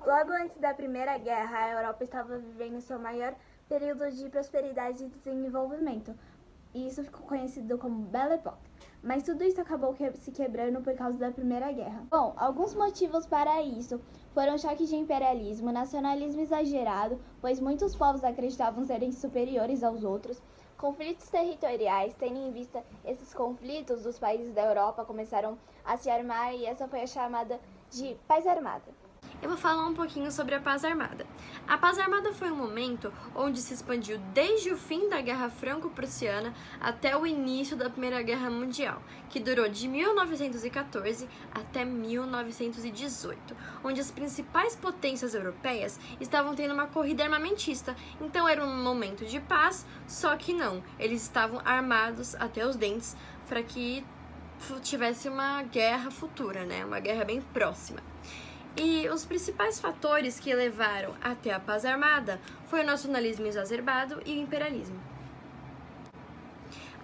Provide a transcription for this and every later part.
Logo antes da Primeira Guerra, a Europa estava vivendo seu maior período de prosperidade e desenvolvimento, e isso ficou conhecido como Belle Époque. Mas tudo isso acabou se quebrando por causa da Primeira Guerra. Bom, alguns motivos para isso foram choques de imperialismo, nacionalismo exagerado, pois muitos povos acreditavam serem superiores aos outros, conflitos territoriais. Tendo em vista esses conflitos, os países da Europa começaram a se armar e essa foi a chamada de paz armada. Eu vou falar um pouquinho sobre a Paz Armada. A Paz Armada foi um momento onde se expandiu desde o fim da Guerra Franco-Prussiana até o início da Primeira Guerra Mundial, que durou de 1914 até 1918, onde as principais potências europeias estavam tendo uma corrida armamentista. Então era um momento de paz, só que não, eles estavam armados até os dentes para que tivesse uma guerra futura, né? Uma guerra bem próxima. E os principais fatores que levaram até a paz armada foi o nacionalismo exacerbado e o imperialismo.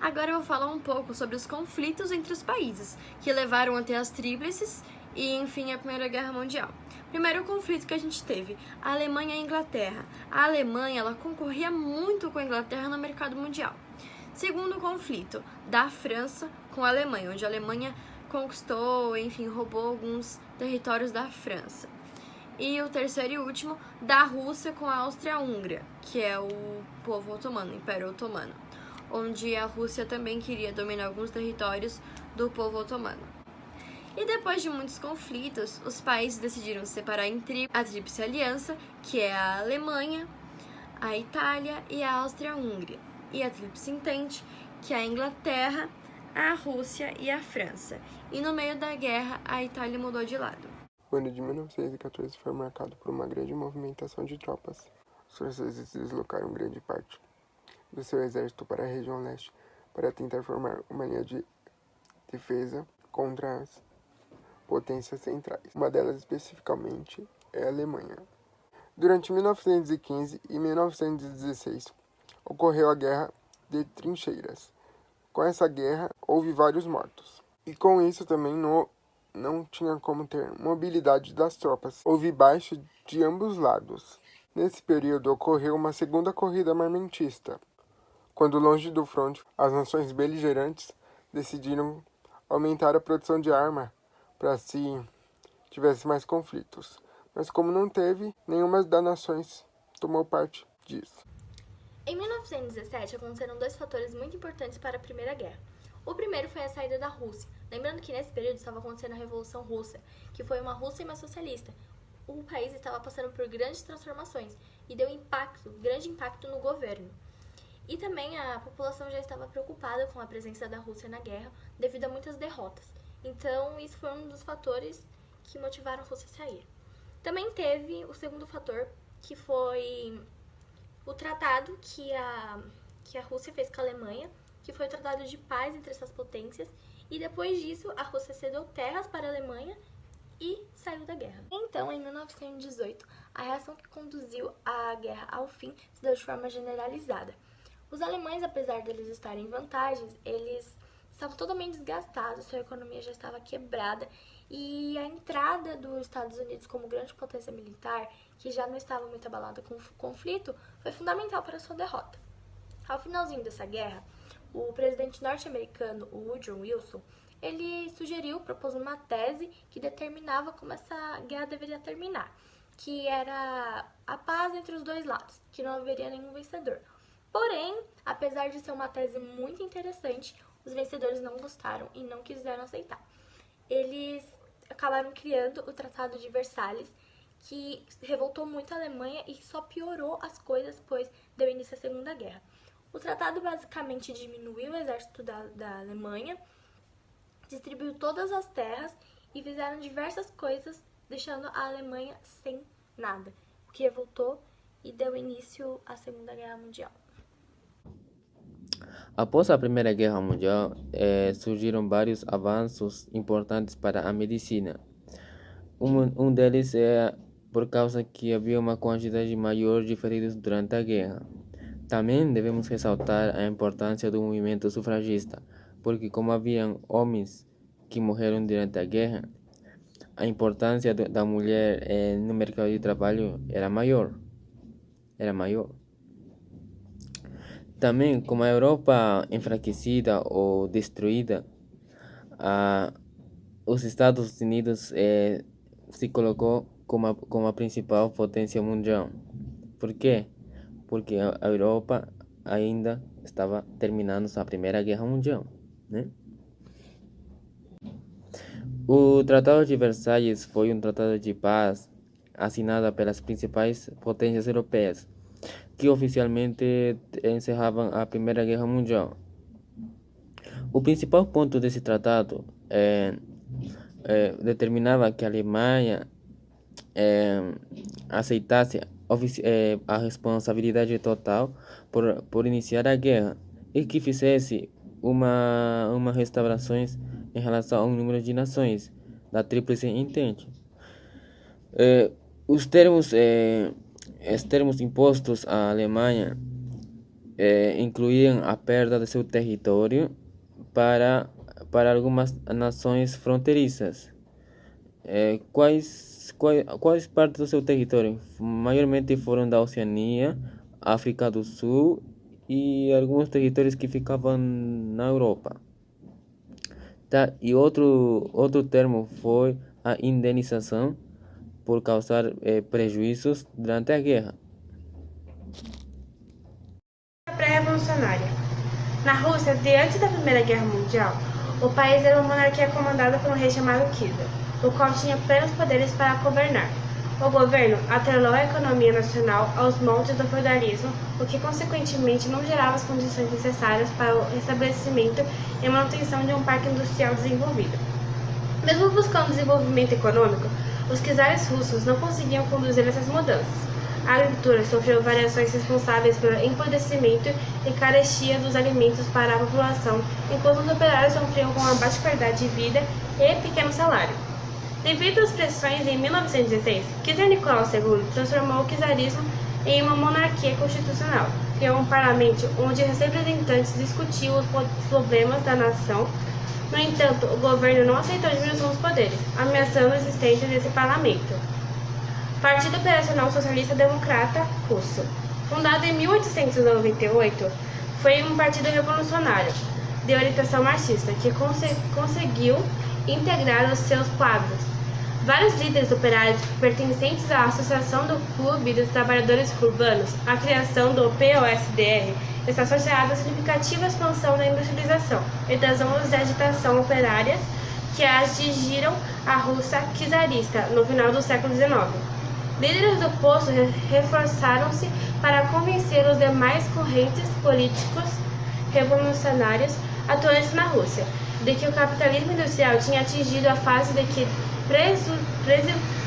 Agora eu vou falar um pouco sobre os conflitos entre os países, que levaram até as tríplices e, enfim, a Primeira Guerra Mundial. Primeiro conflito que a gente teve, a Alemanha e a Inglaterra. A Alemanha, ela concorria muito com a Inglaterra no mercado mundial. Segundo conflito, da França com a Alemanha, onde a Alemanha conquistou, enfim, roubou alguns territórios da França. E o terceiro e último, da Rússia com a Áustria-Húngria, que é o povo otomano, o Império Otomano, onde a Rússia também queria dominar alguns territórios do povo otomano. E depois de muitos conflitos, os países decidiram se separar em a Tríplice Aliança, que é a Alemanha, a Itália e a Áustria-Húngria, e a Tríplice Entente, que é a Inglaterra, a Rússia e a França. E no meio da guerra, a Itália mudou de lado. O ano de 1914 foi marcado por uma grande movimentação de tropas. Os franceses deslocaram grande parte do seu exército para a região leste para tentar formar uma linha de defesa contra as potências centrais. Uma delas, especificamente, é a Alemanha. Durante 1915 e 1916, ocorreu a Guerra de Trincheiras. Com essa guerra, houve vários mortos. E com isso também não tinha como ter mobilidade das tropas. Houve baixa de ambos lados. Nesse período, ocorreu uma segunda corrida armamentista, quando longe do fronte, as nações beligerantes decidiram aumentar a produção de arma para se tivesse mais conflitos. Mas como não teve, nenhuma das nações tomou parte disso. Em 1917, aconteceram dois fatores muito importantes para a Primeira Guerra. O primeiro foi a saída da Rússia. Lembrando que nesse período estava acontecendo a Revolução Russa, que foi uma Rússia mais socialista. O país estava passando por grandes transformações e deu grande impacto no governo. E também a população já estava preocupada com a presença da Rússia na guerra devido a muitas derrotas. Então, isso foi um dos fatores que motivaram a Rússia a sair. Também teve o segundo fator, que foi o tratado que a Rússia fez com a Alemanha, que foi o tratado de paz entre essas potências, e depois disso a Rússia cedeu terras para a Alemanha e saiu da guerra. Então, em 1918, a reação que conduziu a guerra ao fim se deu de forma generalizada. Os alemães, apesar deles estarem em vantagens, eles estavam totalmente desgastados, sua economia já estava quebrada e a entrada dos Estados Unidos como grande potência militar, que já não estava muito abalada com o conflito, foi fundamental para sua derrota. Ao finalzinho dessa guerra, o presidente norte-americano Woodrow Wilson, ele propôs uma tese que determinava como essa guerra deveria terminar, que era a paz entre os dois lados, que não haveria nenhum vencedor. Porém, apesar de ser uma tese muito interessante, os vencedores não gostaram e não quiseram aceitar. Eles acabaram criando o Tratado de Versalhes, que revoltou muito a Alemanha e só piorou as coisas depois deu início à Segunda Guerra. O tratado basicamente diminuiu o exército da Alemanha, distribuiu todas as terras e fizeram diversas coisas, deixando a Alemanha sem nada, o que revoltou e deu início à Segunda Guerra Mundial. Após a Primeira Guerra Mundial, surgiram vários avanços importantes para a medicina. Um deles é por causa que havia uma quantidade maior de feridos durante a guerra. Também devemos ressaltar a importância do movimento sufragista, porque como haviam homens que morreram durante a guerra, a importância da mulher no mercado de trabalho era maior. Também, como a Europa enfraquecida ou destruída, os Estados Unidos se colocou como a principal potência mundial. Por quê? Porque a Europa ainda estava terminando a Primeira Guerra Mundial, né? O Tratado de Versalhes foi um tratado de paz assinado pelas principais potências europeias, que oficialmente encerravam a Primeira Guerra Mundial. O principal ponto desse tratado determinava que a Alemanha aceitasse a responsabilidade total por iniciar a guerra e que fizesse uma restaurações em relação ao número de nações da Tríplice Entente. Os termos impostos à Alemanha incluíam a perda de seu território para algumas nações fronteiriças. Quais partes do seu território? Maiormente foram da Oceania, África do Sul e alguns territórios que ficavam na Europa. Tá? E outro termo foi a indenização por causar prejuízos durante a guerra. Pré-revolucionária. Na Rússia, diante da Primeira Guerra Mundial, o país era uma monarquia comandada por um rei chamado Tsar, o qual tinha plenos poderes para governar. O governo atrelou a economia nacional aos moldes do feudalismo, o que consequentemente não gerava as condições necessárias para o estabelecimento e manutenção de um parque industrial desenvolvido. Mesmo buscando desenvolvimento econômico, os czares russos não conseguiam conduzir essas mudanças. A agricultura sofreu variações responsáveis pelo empobrecimento e carestia dos alimentos para a população, enquanto os operários sofriam com a baixa qualidade de vida e pequeno salário. Devido às pressões, em 1916, Tsar Nicolau II transformou o czarismo em uma monarquia constitucional. Criou um parlamento onde os representantes discutiam os problemas da nação. No entanto, o governo não aceitou a diminuição dos poderes, ameaçando a existência desse parlamento. Partido Operacional Socialista Democrata Russo. Fundado em 1898, foi um partido revolucionário de orientação marxista que conseguiu integrar os seus quadros. Vários líderes operários pertencentes à Associação do Clube dos Trabalhadores Urbanos, a criação do POSDR, está associada à significativa expansão da industrialização e das ondas de agitação operárias que atingiram a Rússia czarista no final do século XIX. Líderes do posto reforçaram-se para convencer os demais correntes políticos revolucionários atuantes na Rússia de que o capitalismo industrial tinha atingido a fase de que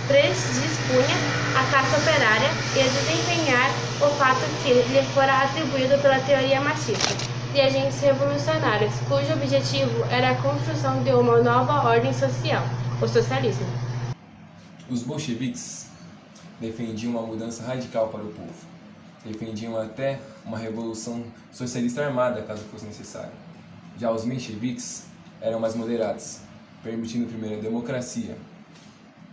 predispunha a classe operária e a desempenhar o fato que lhe fora atribuído pela teoria marxista de agentes revolucionários, cujo objetivo era a construção de uma nova ordem social, o socialismo. Os bolcheviques defendiam uma mudança radical para o povo. Defendiam até uma revolução socialista armada, caso fosse necessário. Já os mencheviques eram mais moderados, permitindo primeiro a democracia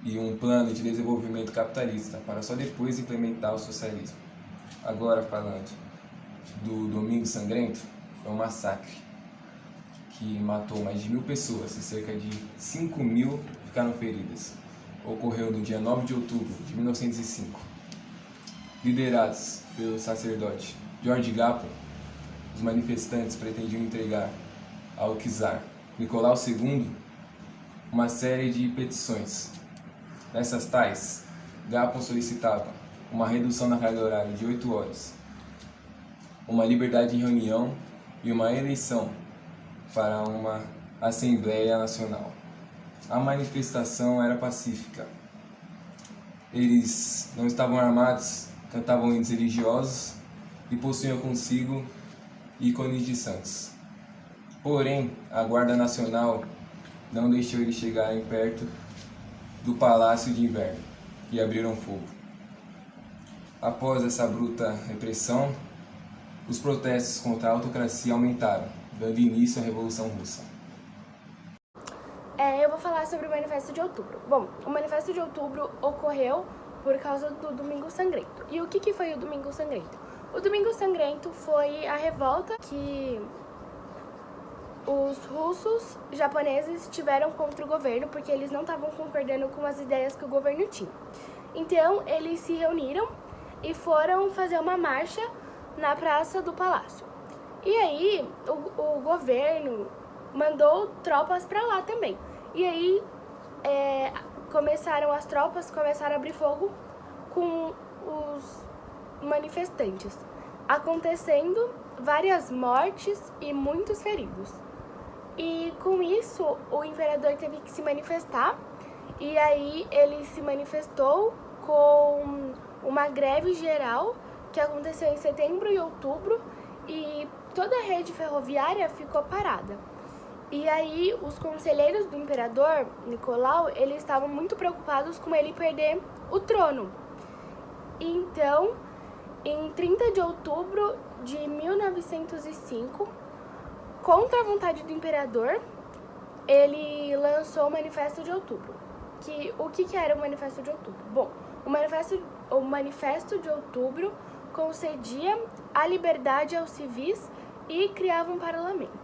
e um plano de desenvolvimento capitalista, para só depois implementar o socialismo. Agora, falando do Domingo Sangrento, foi um massacre que matou mais de 1.000 pessoas e cerca de 5.000 ficaram feridas. Ocorreu no dia 9 de outubro de 1905. Liderados pelo sacerdote George Gapon, os manifestantes pretendiam entregar ao czar Nicolau II uma série de petições. Nessas tais, Gapon solicitava uma redução na carga horária de 8 horas, uma liberdade de reunião e uma eleição para uma Assembleia Nacional. A manifestação era pacífica. Eles não estavam armados, cantavam hinos religiosos e possuíam consigo ícones de santos. Porém, a Guarda Nacional não deixou eles chegarem perto do Palácio de Inverno e abriram fogo. Após essa bruta repressão, os protestos contra a autocracia aumentaram, dando início à Revolução Russa. Eu vou falar sobre o Manifesto de Outubro. Bom, o Manifesto de Outubro ocorreu por causa do Domingo Sangrento. E o que foi o Domingo Sangrento? O Domingo Sangrento foi a revolta que os russos japoneses tiveram contra o governo, porque eles não estavam concordando com as ideias que o governo tinha. Então, eles se reuniram e foram fazer uma marcha na Praça do Palácio. E aí, o governo mandou tropas para lá também. E aí, as tropas começaram a abrir fogo com os manifestantes, acontecendo várias mortes e muitos feridos. E com isso, o imperador teve que se manifestar, e aí ele se manifestou com uma greve geral que aconteceu em setembro e outubro, e toda a rede ferroviária ficou parada. E aí os conselheiros do imperador Nicolau, eles estavam muito preocupados com ele perder o trono. Então, em 30 de outubro de 1905, contra a vontade do imperador, ele lançou o Manifesto de Outubro. O que era o Manifesto de Outubro? Bom, o Manifesto de Outubro concedia a liberdade aos civis e criava um parlamento.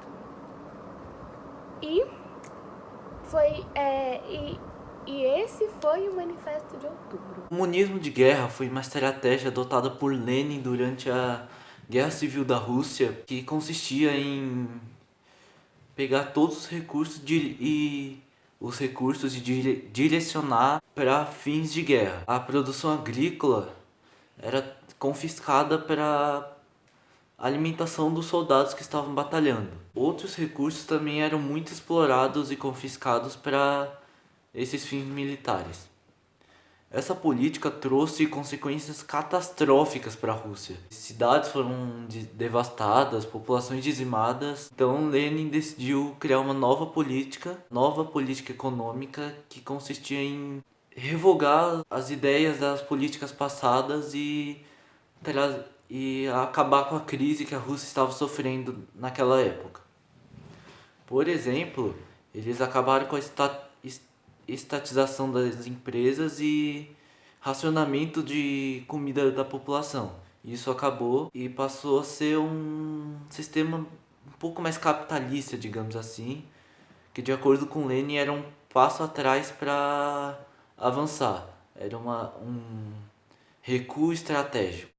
Esse foi o Manifesto de Outubro. O comunismo de guerra foi uma estratégia adotada por Lenin durante a Guerra Civil da Rússia, que consistia em pegar todos os recursos e direcionar para fins de guerra. A produção agrícola era confiscada para a alimentação dos soldados que estavam batalhando. Outros recursos também eram muito explorados e confiscados para esses fins militares. Essa política trouxe consequências catastróficas para a Rússia. Cidades foram devastadas, populações dizimadas. Então Lenin decidiu criar uma nova política econômica, que consistia em revogar as ideias das políticas passadas e acabar com a crise que a Rússia estava sofrendo naquela época. Por exemplo, eles acabaram com a estatização das empresas e racionamento de comida da população. Isso acabou e passou a ser um sistema um pouco mais capitalista, digamos assim, que de acordo com Lenin era um passo atrás para avançar. Era um recuo estratégico.